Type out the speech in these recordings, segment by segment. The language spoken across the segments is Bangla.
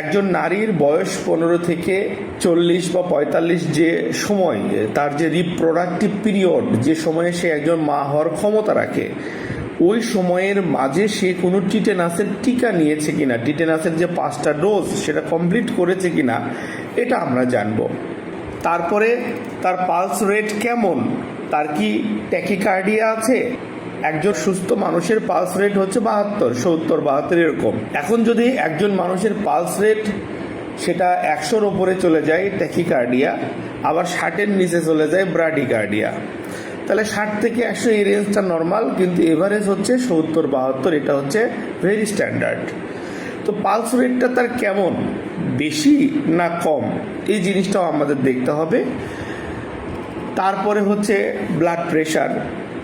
একজন নারীর বয়স 15 থেকে 40 বা 45 যে সময়, তার যে রিপ্রোডাক্টিভ পিরিয়ড, যে সময়ে সে একজন মা হওয়ার ক্ষমতা রাখে, ওই সময়ের মাঝে সে কোনো টিটেনাসের টিকা নিয়েছে কিনা, টিটেনাসের যে 5টা ডোজ সেটা কমপ্লিট করেছে কিনা, এটা আমরা জানব। তারপরে তার পালস রেট কেমন, তার কি ট্যাকিকার্ডিয়া আছে। একজন সুস্থ মানুষের পালস রেট হচ্ছে 72, 70, 72 এরকম। এখন যদি একজন মানুষের পালস রেট সেটা 100-র ওপরে চলে যায় ট্যাকিকার্ডিয়া, আবার 60-এর নিচে চলে যায় ব্রাডিকার্ডিয়া, তাহলে 60 থেকে 100 এই রেঞ্জটা নর্মাল, কিন্তু এভারেজ হচ্ছে 70, 72, এটা হচ্ছে ভেরি স্ট্যান্ডার্ড। তো পালস রেটটা তার কেমন, বেশি না কম, এই জিনিসটাও আমাদের দেখতে হবে। তারপরে হচ্ছে ব্লাড প্রেশার।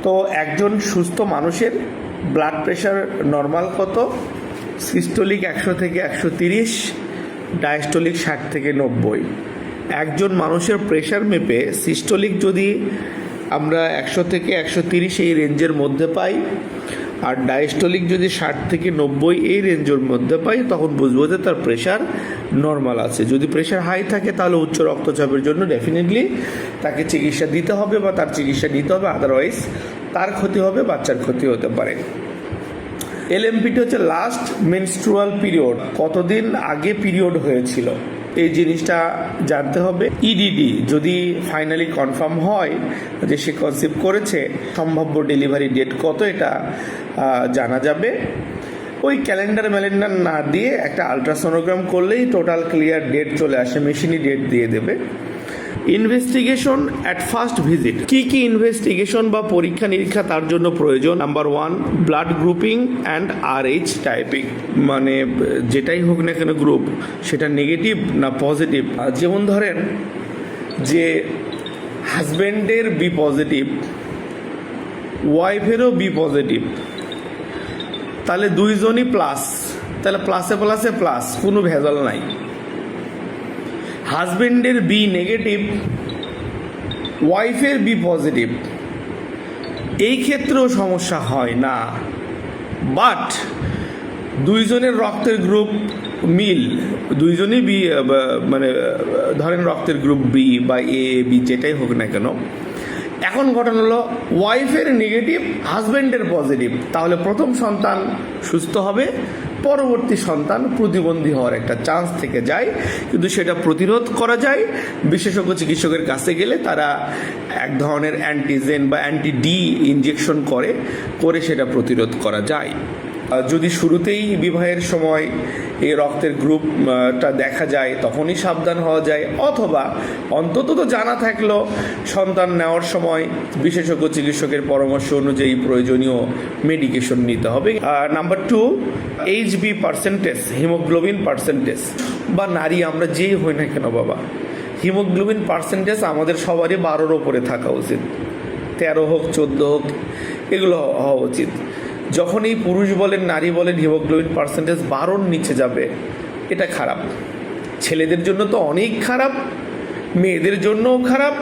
তো একজন সুস্থ মানুষের ব্লাড প্রেশার নর্মাল কত, সিস্টোলিক 100 থেকে 130, ডায়াস্টোলিক 60 থেকে 90। একজন মানুষের প্রেশার মেপে সিস্টোলিক যদি আমরা 100 থেকে 130 এই রেঞ্জের মধ্যে পাই, আর ডায়াস্টোলিক যদি 60 থেকে 90 এই রেঞ্জের মধ্যে পাই, তখন বুঝবো যে তার প্রেশার নর্মাল আছে। যদি প্রেশার হাই থাকে তাহলে উচ্চ রক্তচাপের জন্য ডেফিনেটলি তাকে চিকিৎসা দিতে হবে বা তার চিকিৎসা নিতে হবে, আদারওয়াইজ তার ক্ষতি হবে, বাচ্চার ক্ষতি হতে পারে। এলএমপিটি হচ্ছে লাস্ট মেনস্ট্রুয়াল পিরিয়ড, কতদিন আগে পিরিয়ড হয়েছিল এই জিনিসটা জানতে হবে। ইডিডি যদি ফাইনালি কনফার্ম হয় যে সে কনসিভ করেছে, সম্ভাব্য ডেলিভারি ডেট কত এটা জানা যাবে। ওই ক্যালেন্ডার না দিয়ে একটা আলট্রাসোনোগ্রাম করলেই টোটাল ক্লিয়ার ডেট চলে আসে, মেশিনই ডেট দিয়ে দেবে। ইনভেস্টিগেশন অ্যাট ফার্স্ট ভিজিট, কি কি ইনভেস্টিগেশন বা পরীক্ষা নিরীক্ষা তার জন্য প্রয়োজন। Number 1, blood grouping and RH typing, মানে যেটাই হোক না কেন গ্রুপ, সেটা নেগেটিভ না পজিটিভ। যেমন ধরেন যে হাজব্যান্ডের বি পজিটিভ, ওয়াইফেরও বি পজিটিভ, তাহলে দুইজনই প্লাস, তাহলে প্লাসে প্লাসে প্লাস, কোনো ভেজাল নাই। হাজব্যান্ডের বি নেগেটিভ, ওয়াইফের বি পজিটিভ, এই ক্ষেত্রেও সমস্যা হয় না। বাট দুইজনের রক্তের গ্রুপ মিল, দুইজনই বি, মানে ধরেন রক্তের গ্রুপ বি বা এ বি যেটাই হোক না কেন, এখন ঘটনা হলো ওয়াইফের নেগেটিভ, হাজব্যান্ডের পজিটিভ, তাহলে প্রথম সন্তান সুস্থ হবে, পরবর্তী সন্তান প্রতিবন্ধী হওয়ার একটা চান্স থেকে যায়। কিন্তু সেটা প্রতিরোধ করা যায় বিশেষজ্ঞ চিকিৎসকের কাছে গেলে। তারা এক ধরনের অ্যান্টিজেন বা অ্যান্টি-ডি ইনজেকশন করে সেটা প্রতিরোধ করা যায়। যদি শুরুতেই বিবাহের সময় এই রক্তের গ্রুপটা দেখা যায়, তখনই সাবধান হওয়া যায়, অথবা অন্তত তো জানা থাকলো সন্তান নেওয়ার সময় বিশেষজ্ঞ চিকিৎসকের পরামর্শ অনুযায়ী প্রয়োজনীয় মেডিকেশন নিতে হবে। Number 2, HB percentage, haemoglobin percentage, বা নারী আমরা যেই হই না কেন বাবা, হিমোগ্লোবিন পার্সেন্টেজ আমাদের সবারই 12-র ওপরে থাকা উচিত, 13 হোক 14 হোক, এগুলো হওয়া উচিত। যখনই পুরুষ বলেন নারী বলেন হিমোগ্লোবিন পার্সেন্টেজ 12-র নিচে যাবে, এটা খারাপ। ছেলেদের জন্য তো অনেক খারাপ, মেয়েদের জন্যও খারাপ,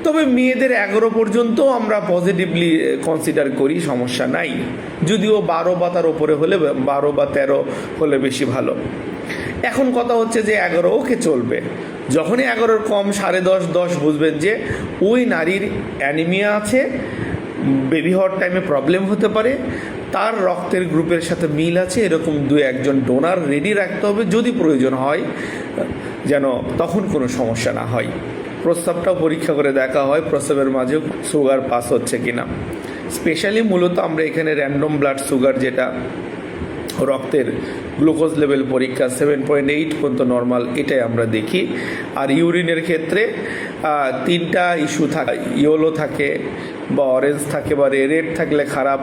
তবে মেয়েদের 11 পর্যন্ত আমরা পজিটিভলি কনসিডার করি, সমস্যা নাই। যদিও 12 বা তার ওপরে হলে, 12 বা 13 হলে বেশি ভালো। এখন কথা হচ্ছে যে 11 ওকে চলবে। যখনই 11-র কম, 10.5, 10 বুঝবেন যে ওই নারীর অ্যানিমিয়া আছে, বেবি হওয়ার টাইমে প্রবলেম হতে পারে, তার রক্তের গ্রুপের সাথে মিল আছে, এরকম 2-1 ডোনার রেডি রাখতে হবে যদি প্রয়োজন হয়, যেন তখন কোনো সমস্যা না হয়। প্রস্রাবটাও পরীক্ষা করে দেখা হয়, প্রস্রাবের মাঝেও সুগার পাস হচ্ছে কিনা। স্পেশালি মূলত আমরা এখানে র্যান্ডম ব্লাড সুগার, যেটা রক্তের গ্লুকোজ লেভেল পরীক্ষা 7.8 পর্যন্ত নর্মাল, এটাই আমরা দেখি। আর ইউরিনের ক্ষেত্রে 3টা ইস্যু থাকে, ইয়েলো থাকে বা অরেঞ্জ থাকে বা রেড থাকলে খারাপ,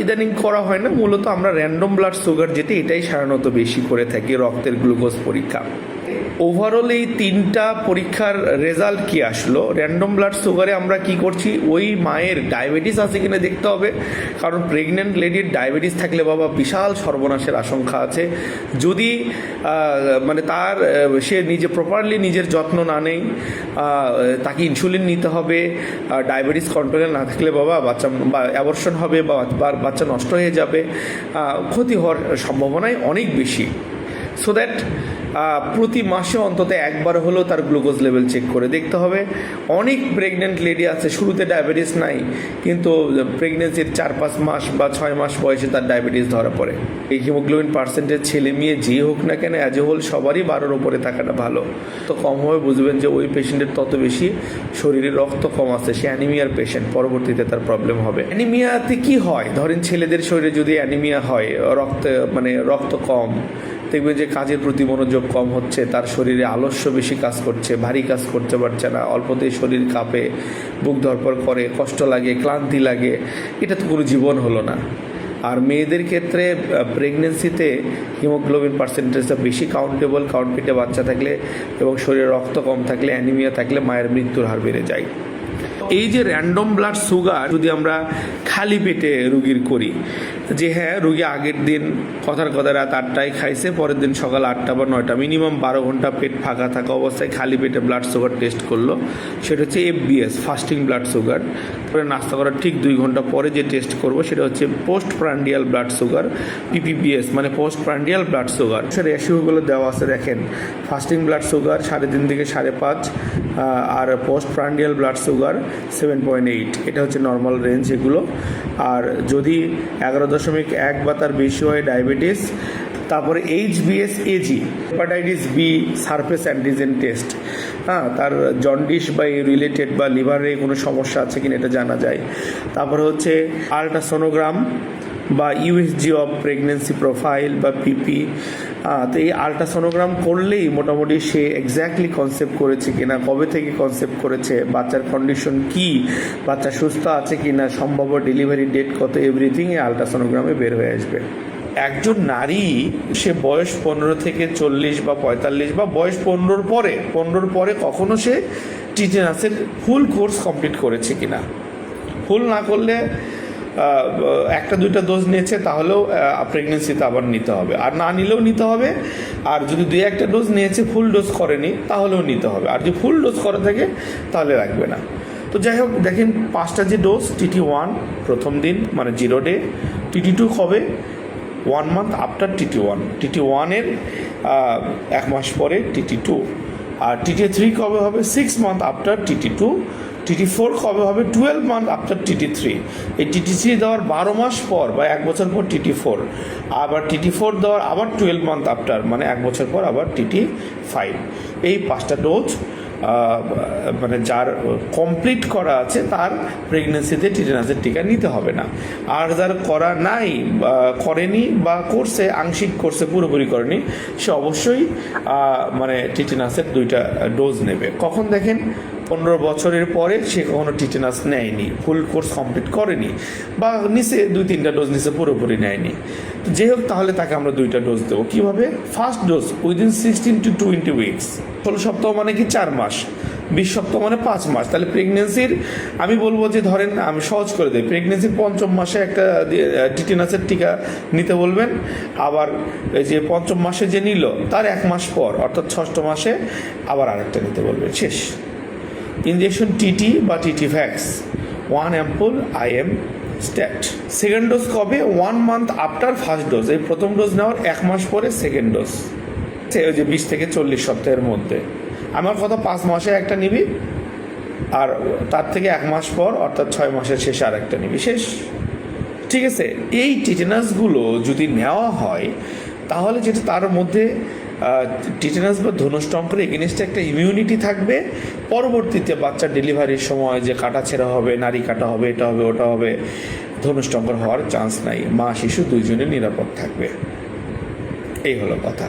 ইদানিং করা হয় না। মূলত আমরা র্যান্ডম ব্লাড সুগার যেটা, এটাই সাধারণত বেশি করে থাকি, রক্তের গ্লুকোজ পরীক্ষা। ওভারঅল এই 3টা পরীক্ষার রেজাল্ট কি আসলো। র্যান্ডম ব্লাড সুগারে আমরা কি করছি, ওই মায়ের ডায়াবেটিস আছে কিনা দেখতে হবে, কারণ প্রেগনেন্ট লেডির ডায়াবেটিস থাকলে বাবা বিশাল সর্বনাশের আশঙ্কা আছে। যদি মানে তার সে নিজে প্রপারলি নিজের যত্ন না নেয়, তাকে ইনসুলিন নিতে হবে, ডায়াবেটিস কন্ট্রোলে না থাকলে বাবা বাচ্চা বা অ্যাবর্শন হবে বা বাচ্চা নষ্ট হয়ে যাবে, ক্ষতি হওয়ার সম্ভাবনাই অনেক বেশি। সো দ্যাট প্রতি মাসে অন্তত একবার হলেও তার গ্লুকোজ লেভেল চেক করে দেখতে হবে। অনেক প্রেগনেন্ট লেডি আছে শুরুতে ডায়াবেটিস নাই, কিন্তু প্রেগনেন্সির 4-5 মাস বা 6 মাস বয়সে তার ডায়াবেটিস ধরা পড়ে। এই হিমোগ্লোবিন পার্সেন্টেজ ছেলে মেয়ে যে হোক না কেন অ্যাজ এ হোল সবারই 12-র উপরে থাকাটা ভালো। তো কম হবে বুঝবেন যে ওই পেশেন্টের তত বেশি শরীরে রক্ত কম আছে, সে অ্যানিমিয়ার পেশেন্ট, পরবর্তীতে তার প্রবলেম হবে। অ্যানিমিয়াতে কি হয়, ধরেন ছেলেদের শরীরে যদি অ্যানিমিয়া হয়, রক্ত কম, দেখবেন যে কাজের প্রতি মনোযোগ কম হচ্ছে, তার শরীরে আলস্য বেশি কাজ করছে, ভারী কাজ করতে পারছে না, অল্পতেই শরীর কাঁপে, বুক ধড়ফড় করে, কষ্ট লাগে, ক্লান্তি লাগে, এটা তো কোনো জীবন হলো না। আর মেয়েদের ক্ষেত্রে প্রেগনেন্সিতে হিমোগ্লোবিন পার্সেন্টেজটা বেশি কাউন্টেবল, কাউন্ট পেটে বাচ্চা থাকলে এবং শরীরে রক্ত কম থাকলে, অ্যানিমিয়া থাকলে মায়ের মৃত্যুর হার বেড়ে যায়। এই যে র্যান্ডম ব্লাড সুগার যদি আমরা খালি পেটে রুগীর করি, যে হ্যাঁ রুগী আগের দিন কথার কথা রাত 8টায় খাইছে, পরের দিন সকাল 8টা বা 9টা, মিনিমাম 12 ঘন্টা পেট ফাঁকা থাকা অবস্থায় খালি পেটে ব্লাড সুগার টেস্ট করলো, সেটা হচ্ছে FBS, ফাস্টিং ব্লাড সুগার। তারপরে নাস্তা করার ঠিক 2 ঘন্টা পরে যে টেস্ট করব সেটা হচ্ছে পোস্ট প্রান্ডিয়াল ব্লাড সুগার, PPBS, মানে পোস্ট প্রান্ডিয়াল ব্লাড সুগার। সে রেশিওগুলো দেওয়া আছে দেখেন, ফাস্টিং ব্লাড সুগার 3.5 থেকে 5.5, আর পোস্ট প্রান্ডিয়াল ব্লাড সুগার 7.8, এটা হচ্ছে নর্মাল রেঞ্জ এগুলো। আর যদি 11.1 বা তার বেশি হয় ডায়াবেটিস, তারপরে HbS-Ag, hepatitis B surface antigen test, তার জন্ডিস বা রিলেটেড বা লিভারে কোনো সমস্যা আছে কিনা এটা জানা যায়। তারপরে হচ্ছে আল্ট্রাসোনোগ্রাম বা USG অফ প্রেগনেন্সি প্রোফাইল বা PP। তো এই আল্ট্রাসোনোগ্রাম করলেই মোটামুটি সে এক্স্যাক্টলি কনসেপ্ট করেছে কিনা, কবে থেকে কনসেপ্ট করেছে, বাচ্চার কন্ডিশন কি, বাচ্চা সুস্থ আছে কিনা, সম্ভাব্য ডেলিভারি ডেট কত, এভরিথিং এই আল্ট্রাসোনোগ্রামে বের হয়ে আসবে। একজন নারী সে বয়স 15 থেকে 40 বা 45 বা বয়স 15-র পরে কখনো সে টিটেনাসের ফুল কোর্স কমপ্লিট করেছে কিনা, ফুল না করলে 1-2টা ডোজ নিয়েছে তাহলেও প্রেগনেন্সিতে আবার নিতে হবে, আর না নিলেও নিতে হবে। আর যদি 2-1টা ডোজ নিয়েছে ফুল ডোজ করেনি তাহলেও নিতে হবে, আর যদি ফুল ডোজ করে থাকে তাহলে রাখবে না। তো যাই হোক, দেখেন 5টা যে ডোজ, TT1 প্রথম দিন মানে 0 ডে, TT2 হবে 1 মান্থ আফটার TT1, TT1-এর 1 মাস পরে TT2, আর TT3 কবে হবে 6 মান্থ আফটার TT2, TT4 কবে হবে 12 মান্থ আফটার TT3। এই TT3 দেওয়ার 12 মাস পর বা 1 বছর পর TT4, আবার TT4 দেওয়ার আবার 12 মান্থ আফটার, মানে 1 বছর পর আবার TT5। এই 5টা ডোজ মানে যার কমপ্লিট করা আছে তার প্রেগনেন্সিতে টিটেনাসের টিকা নিতে হবে না। আর যার করা নাই, করেনি বা করছে, আংশিক করছে, পুরোপুরি করেনি, সে অবশ্যই মানে টিটেনাসের 2টা ডোজ নেবে। কখন দেখেন 15 বছরের পরে সে কখনো টিটেনাস নেয়নি, ফুল কোর্স কমপ্লিট করেনি, বা নিচে 2-3টা ডোজ নিচে পুরোপুরি নেয়নি। তো যাই হোক, তাহলে তাকে আমরা 2টা ডোজ দেবো। কীভাবে? First dose within 16 to 20 weeks, 16 সপ্তাহ মানে কি 4 মাস, 20 সপ্তাহ মানে 5 মাস। তাহলে প্রেগনেন্সির আমি বলবো যে ধরেন, আমি সহজ করে দিই, প্রেগনেন্সির 5ম মাসে একটা টিটেনাসের টিকা নিতে বলবেন, আবার এই যে 5ম মাসে যে নিল তার 1 মাস পর অর্থাৎ 6ষ্ঠ মাসে আবার আরেকটা নিতে বলবেন, শেষ। ইনজেকশন TT বা TT Vax 1 ampoule IM stat. Second dose কবে? 1 মান্থ আফটার ফার্স্ট ডোজ। এই প্রথম ডোজ নেওয়ার 1 মাস পরে সেকেন্ড ডোজ, ওই যে 20 থেকে 40 সপ্তাহের মধ্যে। আমার কথা 5 মাসে একটা নিবি, আর তার থেকে 1 মাস পর অর্থাৎ 6 মাসের শেষে আর একটা নিবি, শেষ। ঠিক আছে? এই টিটেনাসগুলো যদি নেওয়া হয় তাহলে যেটা তার মধ্যে টিটেনাস বা ধনুষ্টঙ্কের এগেনস্টে একটা ইমিউনিটি থাকবে। পরবর্তীতে বাচ্চার ডেলিভারির সময় যে কাটাছেঁড়া হবে, নারী কাটা হবে, এটা হবে, ওটা হবে, ধনুষ্টঙ্কর হওয়ার চান্স নাই। মা শিশু দুইজনে নিরাপদ থাকবে। এই হলো কথা।